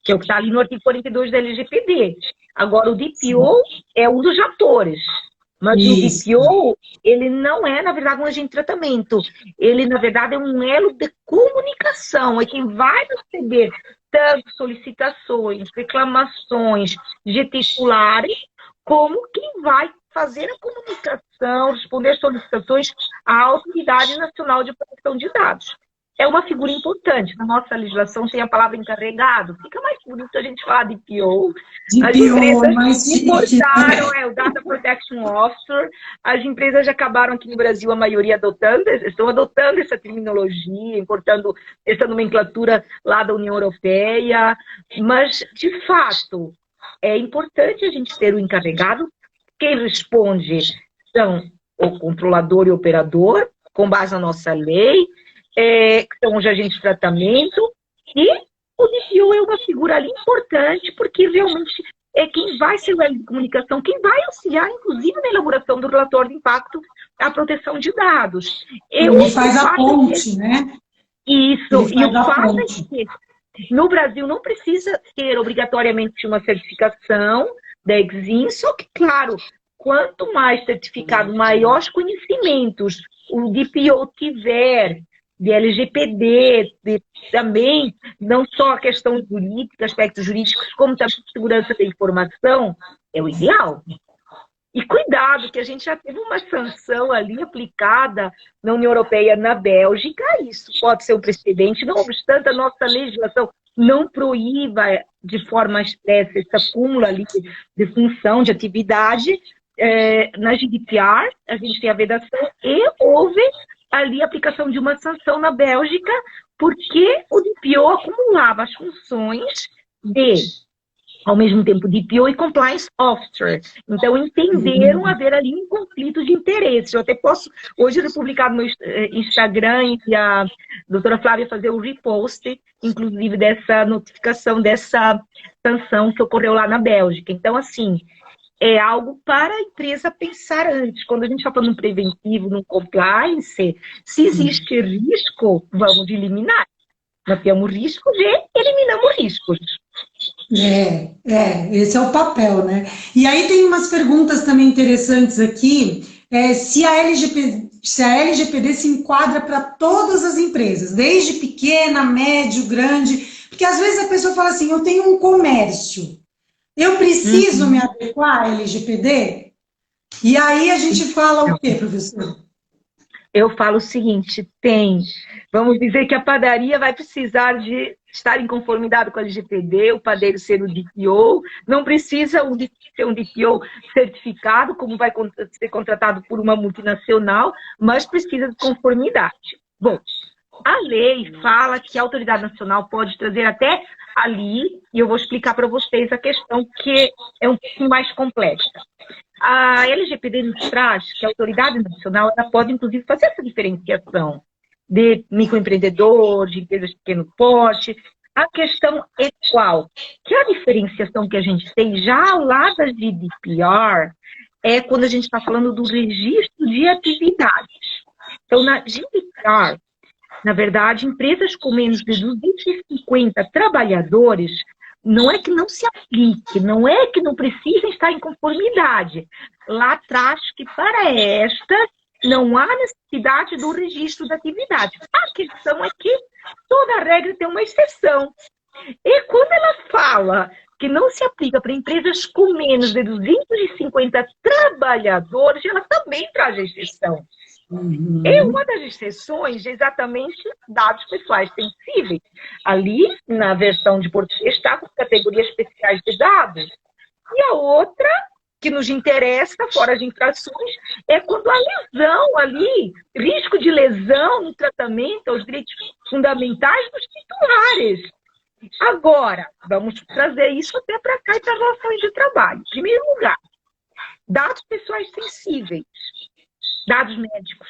que é o que está ali no artigo 42 da LGPD. Agora, o DPO é um dos atores. Mas Isso. o DPO, ele não é, na verdade, um agente de tratamento. Ele, na verdade, é um elo de comunicação. É quem vai receber tanto solicitações, reclamações de titulares, como quem vai fazer a comunicação, responder solicitações à Autoridade Nacional de Proteção de Dados. É uma figura importante. Na nossa legislação tem a palavra encarregado. Fica mais bonito a gente falar de DPO. As DPO, empresas mais chique, importaram né? o Data Protection Officer. As empresas já acabaram aqui no Brasil, a maioria estão adotando essa terminologia, importando essa nomenclatura lá da União Europeia. Mas, de fato, é importante a gente ter o encarregado. Quem responde são o controlador e o operador, com base na nossa lei, que são os agentes de tratamento, e o DPO é uma figura ali importante, porque realmente é quem vai ser o elo de comunicação, quem vai auxiliar, inclusive, na elaboração do relatório de impacto à proteção de dados. Ele faz a ponte, né? Isso, Ele e o faz a fato é ponte. que no Brasil não precisa ter obrigatoriamente uma certificação da Exim, só que, claro, quanto mais certificado, maiores conhecimentos o DPO tiver de LGPD, também, não só a questão jurídica, aspectos jurídicos, como também segurança da informação, é o ideal. E cuidado, que a gente já teve uma sanção ali aplicada na União Europeia, na Bélgica, isso pode ser um precedente, não obstante a nossa legislação não proíba de forma expressa esse acúmulo ali de função, de atividade. Na GDPR, a gente tem a vedação e houve ali a aplicação de uma sanção na Bélgica, porque o DPO acumulava as funções de, ao mesmo tempo, DPO e Compliance Officer. Então, entenderam haver ali um conflito de interesse. Eu até posso, hoje, publicar no meu Instagram e a doutora Flávia fazer o repost, inclusive, dessa notificação, dessa sanção que ocorreu lá na Bélgica. Então, assim, é algo para a empresa pensar antes. Quando a gente está falando preventivo, no compliance, se existe risco, vamos eliminar. Nós temos risco de eliminamos riscos. Esse é o papel, né? E aí tem umas perguntas também interessantes aqui, se a LGPD se enquadra para todas as empresas, desde pequena, médio, grande, porque às vezes a pessoa fala assim, eu tenho um comércio, eu preciso me adequar à LGPD? E aí a gente fala o quê, professor? Eu falo o seguinte, vamos dizer que a padaria vai precisar de estar em conformidade com a LGPD, o padeiro ser o DPO, não precisa ser um DPO certificado, como vai ser contratado por uma multinacional, mas precisa de conformidade. Bom, a lei fala que a autoridade nacional pode trazer até ali, e eu vou explicar para vocês a questão que é um pouco mais complexa. A LGPD nos traz que a autoridade nacional ela pode, inclusive, fazer essa diferenciação de microempreendedor, de empresas de pequeno porte. A questão é qual? Que a diferenciação que a gente tem já ao lado da GDPR é quando a gente está falando do registro de atividades. Então, na GDPR, na verdade, empresas com menos de 250 trabalhadores, não é que não se aplique, não é que não precisem estar em conformidade. Lá traz que para estas não há necessidade do registro da atividade. A questão é que toda regra tem uma exceção. E quando ela fala que não se aplica para empresas com menos de 250 trabalhadores, ela também traz a exceção. E uma das exceções é exatamente dados pessoais sensíveis. Ali, na versão de português, está com categorias especiais de dados. E a outra, que nos interessa, fora de infrações, é quando a lesão ali, risco de lesão no tratamento aos direitos fundamentais dos titulares. Agora, vamos trazer isso até para cá e para as relações de trabalho. Em primeiro lugar, dados pessoais sensíveis. Dados médicos.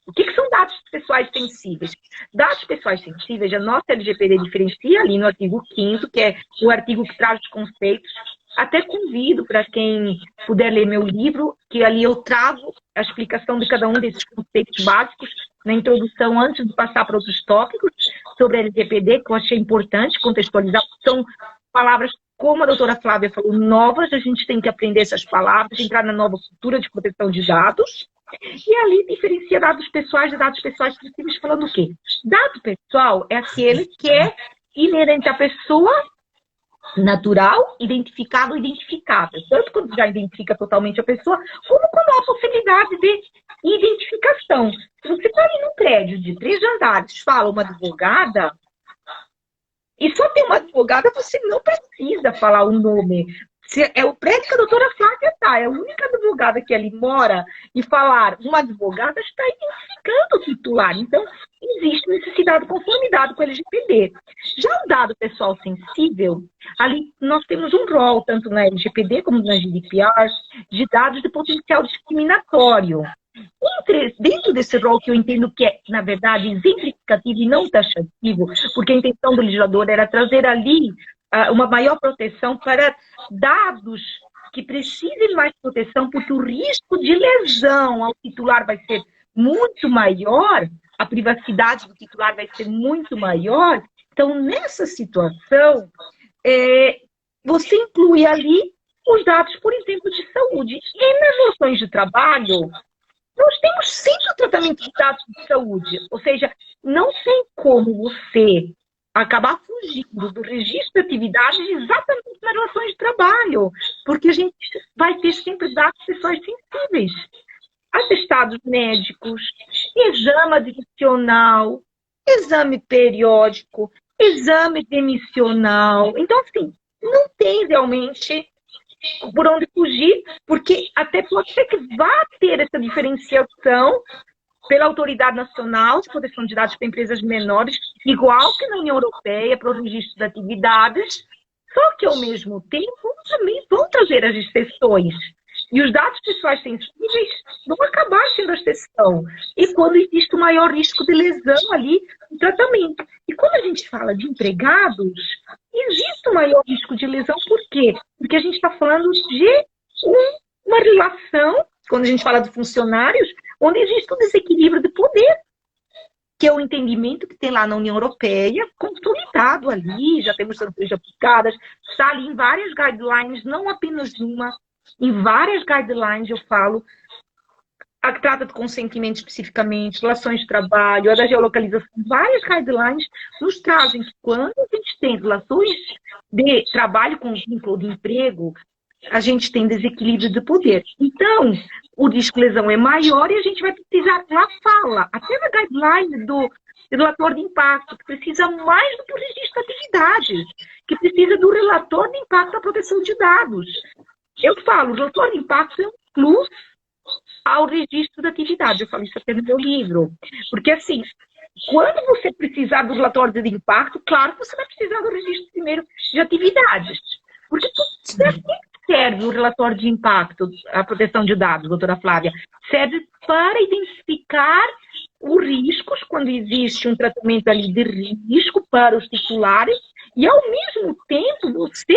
O que são dados pessoais sensíveis? Dados pessoais sensíveis, a nossa LGPD diferencia ali no artigo 5º, que é o artigo que traz os conceitos. Até convido para quem puder ler meu livro, que ali eu trago a explicação de cada um desses conceitos básicos na introdução, antes de passar para outros tópicos sobre a LGPD, que eu achei importante contextualizar. São palavras como a doutora Flávia falou, novas, a gente tem que aprender essas palavras, entrar na nova cultura de proteção de dados, e ali diferencia dados pessoais de dados pessoais sensíveis, falando o quê? Dado pessoal é aquele que é inerente à pessoa, natural, identificado ou identificável. Tanto quando já identifica totalmente a pessoa, como quando há a possibilidade de identificação. Se você está ali num prédio de 3 andares, fala uma advogada, e só tem uma advogada, você não precisa falar o nome. Se é o prédio que a doutora Flávia está, é a única advogada que ali mora, e falar uma advogada está identificando o titular. Então, existe necessidade de conformidade com o LGPD. Já o dado pessoal sensível, ali nós temos um rol, tanto na LGPD como na GDPR, de dados de potencial discriminatório. Dentro desse rol, que eu entendo que é, na verdade, exemplificativo e não taxativo, porque a intenção do legislador era trazer ali uma maior proteção para dados que precisem mais proteção, porque o risco de lesão ao titular vai ser muito maior, a privacidade do titular vai ser muito maior. Então, nessa situação, você inclui ali os dados, por exemplo, de saúde. E nas relações de trabalho, nós temos sempre o tratamento de dados de saúde. Ou seja, não tem como você acabar fugindo do registro de atividades exatamente nas relações de trabalho, porque a gente vai ter sempre dados pessoais sensíveis. Atestados médicos, exame admissional, exame periódico, exame demissional. Então, assim, não tem realmente por onde fugir, porque até pode ser que vá ter essa diferenciação pela Autoridade Nacional de Proteção de Dados para Empresas Menores, igual que na União Europeia, para o registro de atividades, só que, ao mesmo tempo, também vão trazer as exceções. E os dados pessoais sensíveis vão acabar sendo a exceção. E quando existe o maior risco de lesão ali no tratamento. E quando a gente fala de empregados, existe o maior risco de lesão. Por quê? Porque a gente está falando de uma relação, quando a gente fala de funcionários, onde existe um desequilíbrio de poder, que é o entendimento que tem lá na União Europeia, consolidado ali, já temos sanções aplicadas, está ali em várias guidelines, não apenas uma, em várias guidelines eu falo, a que trata de consentimento especificamente, relações de trabalho, a da geolocalização, várias guidelines nos trazem que quando a gente tem relações de trabalho com vínculo de emprego, a gente tem desequilíbrio de poder. Então, o risco de lesão é maior e a gente vai precisar, lá fala, até na guideline do relatório de impacto, que precisa mais do que o registro de atividades, que precisa do relatório de impacto da proteção de dados. Eu falo, o relatório de impacto é um plus ao registro de atividades. Eu falo isso até no meu livro. Porque, assim, quando você precisar do relatório de impacto, claro que você vai precisar do registro primeiro de atividades. Porque para que serve o relatório de impacto, a proteção de dados, doutora Flávia? Serve para identificar os riscos, quando existe um tratamento ali de risco para os titulares, e ao mesmo tempo você,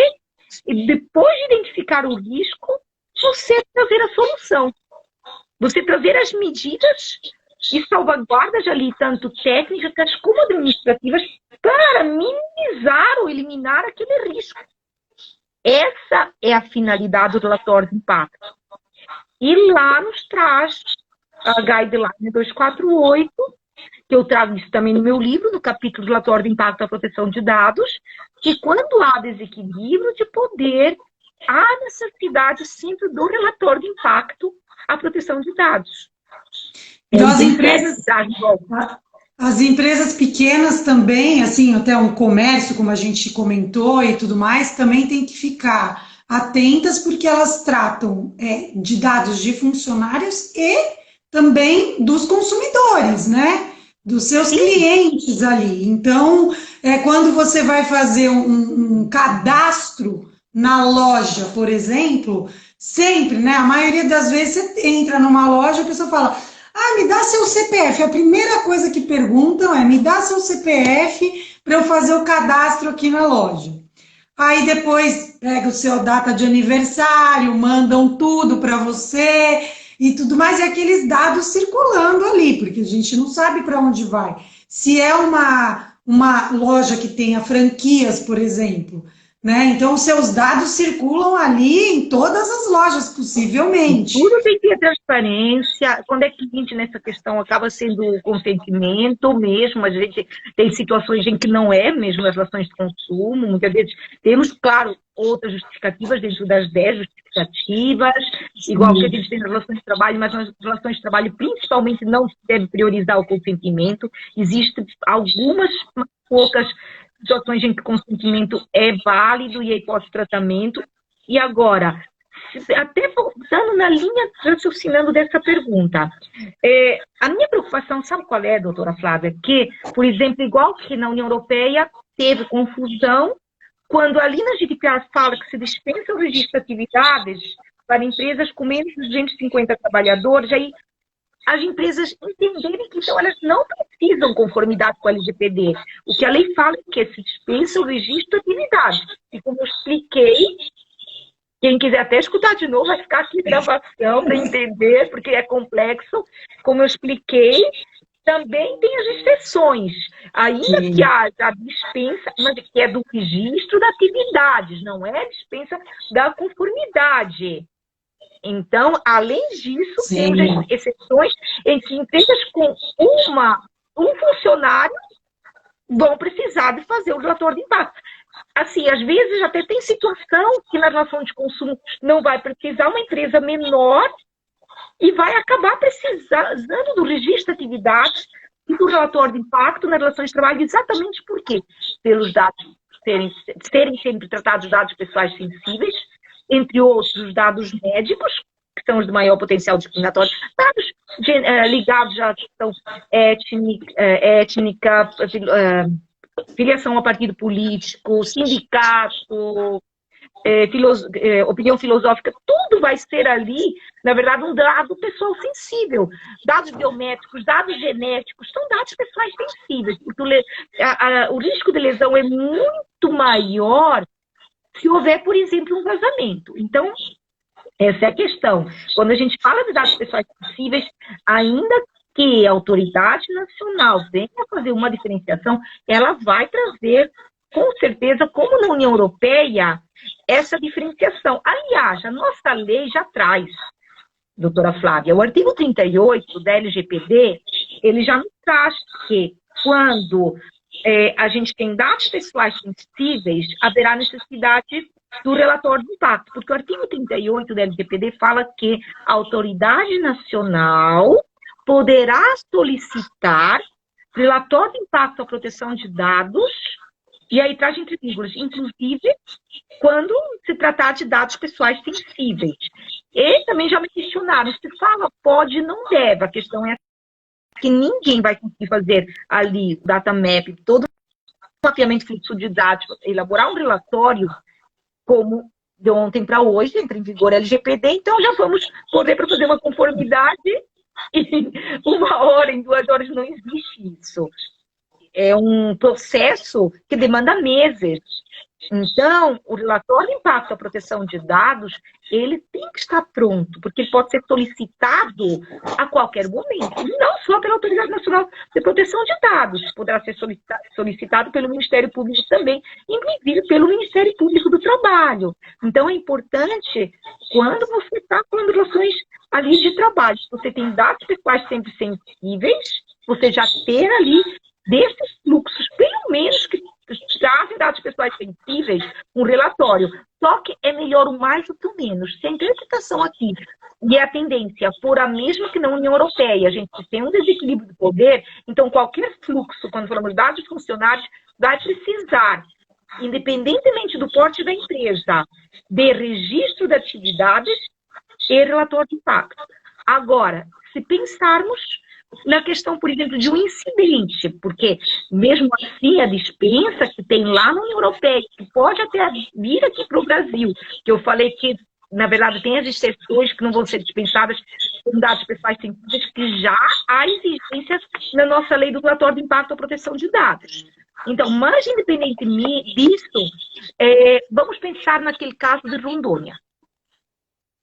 depois de identificar o risco, você trazer a solução. Você trazer as medidas e salvaguardas ali, tanto técnicas como administrativas, para minimizar ou eliminar aquele risco. Essa é a finalidade do relatório de impacto. E lá nos traz a Guideline 248, que eu trago isso também no meu livro, no capítulo do relatório de impacto da proteção de dados, que quando há desequilíbrio de poder, há necessidade sempre do relatório de impacto à proteção de dados. Então, as empresas pequenas também, assim, até um comércio, como a gente comentou e tudo mais, também tem que ficar atentas, porque elas tratam de dados de funcionários e também dos consumidores, né? Dos seus clientes ali. Então, quando você vai fazer um cadastro na loja, por exemplo, sempre, né? A maioria das vezes você entra numa loja e a pessoa fala: ah, me dá seu CPF. A primeira coisa que perguntam é: me dá seu CPF para eu fazer o cadastro aqui na loja. Aí depois pega o seu data de aniversário, mandam tudo para você e tudo mais, e aqueles dados circulando ali, porque a gente não sabe para onde vai. Se é uma loja que tenha franquias, por exemplo, né? Então, os seus dados circulam ali em todas as lojas, possivelmente. Tudo tem que ter transparência. Quando é cliente nessa questão, acaba sendo o consentimento mesmo. A gente tem situações em que não é mesmo as relações de consumo. Muitas vezes temos, claro, outras justificativas dentro das 10 justificativas, igual que a gente tem nas relações de trabalho, mas nas relações de trabalho, principalmente, não se deve priorizar o consentimento. Existem algumas poucas situações em que o consentimento é válido e a hipótese de tratamento. E agora, até voltando na linha, raciocinando dessa pergunta, a minha preocupação, sabe qual é, doutora Flávia? Que, por exemplo, igual que na União Europeia teve confusão, quando ali na GDPR fala que se dispensa o registro de atividades para empresas com menos de 250 trabalhadores, aí as empresas entenderem que então elas não precisam conformidade com a LGPD. O que a lei fala é que se dispensa o registro de atividades. E como eu expliquei, quem quiser até escutar de novo, vai ficar aqui gravação para entender, porque é complexo. Como eu expliquei, também tem as exceções. Ainda que haja a dispensa, mas que é do registro de atividades, não é a dispensa da conformidade. Então, além disso, Sim. temos exceções em que empresas com um funcionário vão precisar de fazer o relatório de impacto. Assim, às vezes até tem situação que na relação de consumo não vai precisar uma empresa menor e vai acabar precisando do registro de atividades e do relatório de impacto na relação de trabalho, exatamente porque, pelos dados serem sempre tratados dados pessoais sensíveis, entre outros os dados médicos, que são os de maior potencial discriminatório, dados ligados à questão étnica, filiação a partido político, sindicato, opinião filosófica, tudo vai ser ali, na verdade, um dado pessoal sensível. Dados biométricos, dados genéticos, são dados pessoais sensíveis, porque o risco de lesão é muito maior se houver, por exemplo, um vazamento. Então, essa é a questão. Quando a gente fala de dados pessoais sensíveis, ainda que a autoridade nacional venha fazer uma diferenciação, ela vai trazer, com certeza, como na União Europeia, essa diferenciação. Aliás, a nossa lei já traz, doutora Flávia, o artigo 38 da LGPD, ele já nos traz que quando a gente tem dados pessoais sensíveis, haverá necessidade do relatório de impacto, porque o artigo 38 da LGPD fala que a autoridade nacional poderá solicitar relatório de impacto à proteção de dados, e aí traz entre vírgulas, inclusive quando se tratar de dados pessoais sensíveis. E também já me questionaram, se fala pode, não deve, a questão é que ninguém vai conseguir fazer ali data map, todo o mapeamento fluxo de dados, elaborar um relatório como de ontem para hoje, entra em vigor a LGPD, então já vamos poder para fazer uma conformidade em 1 hora, em 2 horas, não existe isso. É um processo que demanda meses. Então, o relatório de impacto à proteção de dados, ele tem que estar pronto, porque ele pode ser solicitado a qualquer momento, não só pela Autoridade Nacional de Proteção de Dados, poderá ser solicitado pelo Ministério Público também, inclusive pelo Ministério Público do Trabalho. Então, é importante, quando você está com relações ali de trabalho, você tem dados pessoais sempre sensíveis, você já ter ali desses fluxos, pelo menos que trazem dados pessoais sensíveis, um relatório. Só que é melhor o mais do que o menos. Se a interpretação aqui e a tendência for a mesma que na União Europeia, a gente tem um desequilíbrio de poder, então qualquer fluxo, quando falamos de dados de funcionários, vai precisar, independentemente do porte da empresa, de registro de atividades e relatório de impacto. Agora, se pensarmos na questão, por exemplo, de um incidente, porque mesmo assim a dispensa que tem lá na União Europeia, que pode até vir aqui para o Brasil, que eu falei que, na verdade, tem as exceções que não vão ser dispensadas com dados pessoais sensíveis, que já há exigências na nossa lei do relatório de impacto à proteção de dados. Então, mas independente disso, vamos pensar naquele caso de Rondônia,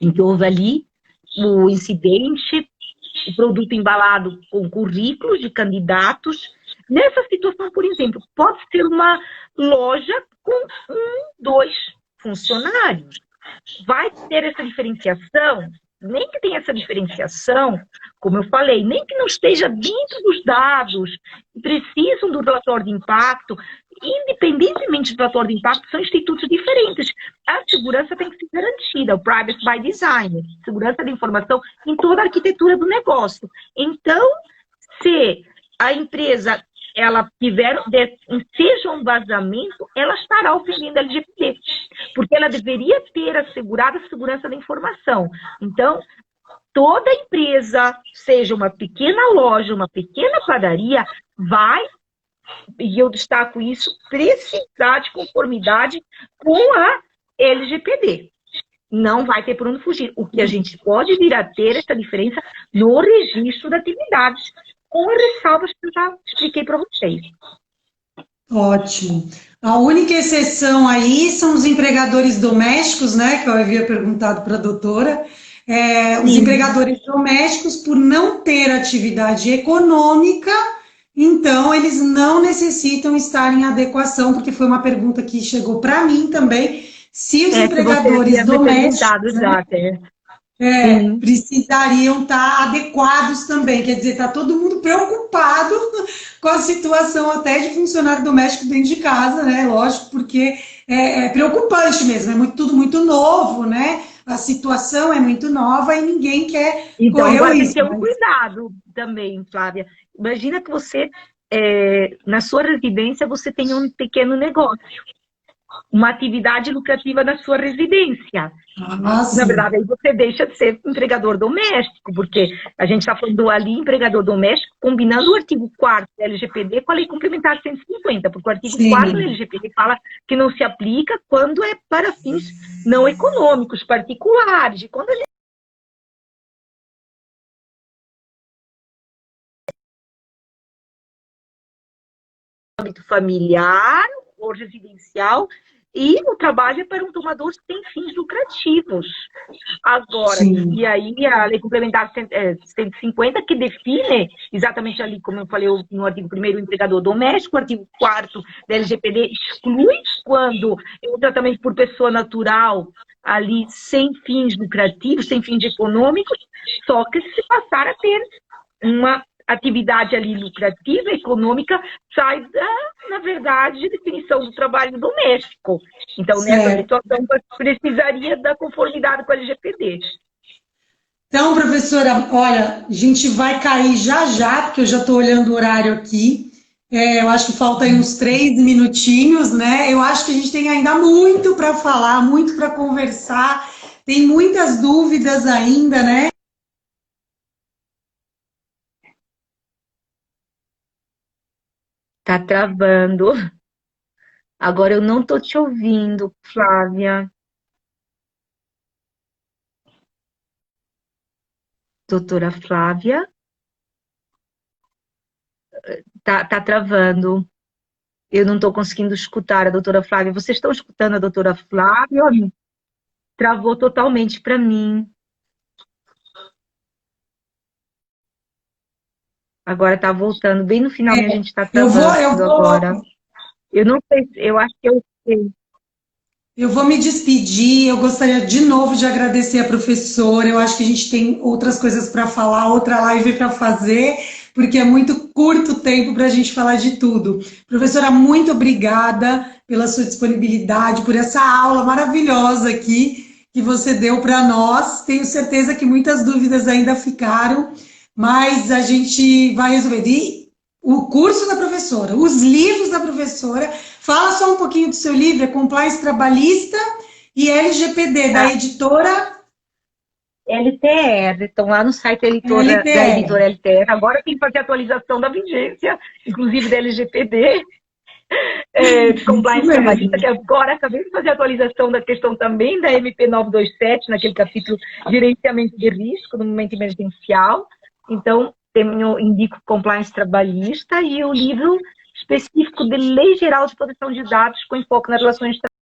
em que houve ali o incidente, o produto embalado com currículos de candidatos. Nessa situação, por exemplo, pode ser uma loja com 2 funcionários. Vai ter essa diferenciação? Nem que tenha essa diferenciação, como eu falei, nem que não esteja dentro dos dados que precisam do relatório de impacto, independentemente do relatório de impacto, são institutos diferentes. A segurança tem que ser garantida, o privacy by design, segurança da informação em toda a arquitetura do negócio. Então, se a empresa ela seja um vazamento, ela estará ofendendo a LGPD, porque ela deveria ter assegurado a segurança da informação. Então, toda empresa, seja uma pequena loja, uma pequena padaria, vai, e eu destaco isso, precisar de conformidade com a LGPD. Não vai ter por onde fugir. O que a gente pode vir a ter essa diferença no registro de atividades, com as ressalvas que eu já expliquei para vocês. Ótimo. A única exceção aí são os empregadores domésticos, né, que eu havia perguntado para a doutora. Os empregadores domésticos, por não ter atividade econômica, então eles não necessitam estar em adequação, porque foi uma pergunta que chegou para mim também, se os empregadores domésticos... precisariam estar adequados também, quer dizer, está todo mundo preocupado com a situação até de funcionário doméstico dentro de casa, né, lógico, porque é preocupante mesmo, tudo muito novo, né, a situação é muito nova e ninguém quer correr o risco. Então, tem que ter um cuidado também, Flávia. Imagina que você, na sua residência, você tem um pequeno negócio, uma atividade lucrativa na sua residência. Na verdade, aí você deixa de ser empregador doméstico, porque a gente está falando ali empregador doméstico, combinando o artigo 4º da LGPD com a Lei Complementar 150, porque o artigo 4º da LGPD fala que não se aplica quando é para fins não econômicos, particulares, quando a gente... âmbito familiar ou residencial, e o trabalho é para um tomador sem fins lucrativos. Agora, e aí a Lei Complementar 150, que define exatamente ali, como eu falei no artigo 1º, o empregador doméstico, o artigo 4º da LGPD exclui quando é um tratamento por pessoa natural, ali sem fins lucrativos, sem fins econômicos, só que se passar a ter uma atividade ali lucrativa, econômica, sai na verdade, de definição do trabalho doméstico. Então, nessa situação, precisaria da conformidade com a LGPD. Então, professora, olha, a gente vai cair já, porque eu já estou olhando o horário aqui. Eu acho que falta aí uns 3 minutinhos, né? Eu acho que a gente tem ainda muito para falar, muito para conversar, tem muitas dúvidas ainda, né? Tá travando. Agora eu não tô te ouvindo, Flávia. Doutora Flávia? Tá travando. Eu não tô conseguindo escutar a doutora Flávia. Vocês estão escutando a doutora Flávia? Travou totalmente para mim. Agora tá voltando. Bem no final a gente tá travando agora. Eu não sei, eu acho que eu sei. Eu vou me despedir, eu gostaria de novo de agradecer a professora, eu acho que a gente tem outras coisas para falar, outra live para fazer, porque é muito curto tempo para a gente falar de tudo. Professora, muito obrigada pela sua disponibilidade, por essa aula maravilhosa aqui que você deu para nós. Tenho certeza que muitas dúvidas ainda ficaram, mas a gente vai resolver. E o curso da professora, os livros da professora, fala só um pouquinho do seu livro, é Compliance Trabalhista e LGPD, da editora... LTR, estão lá no site da editora LTR. Agora tem que fazer atualização da vigência, inclusive da LGPD, Compliance Trabalhista, que agora acabei de fazer a atualização da questão também da MP 927, naquele capítulo Gerenciamento de Risco no Momento Emergencial. Então, indico Compliance Trabalhista e o livro específico de Lei Geral de Proteção de Dados com enfoque nas relações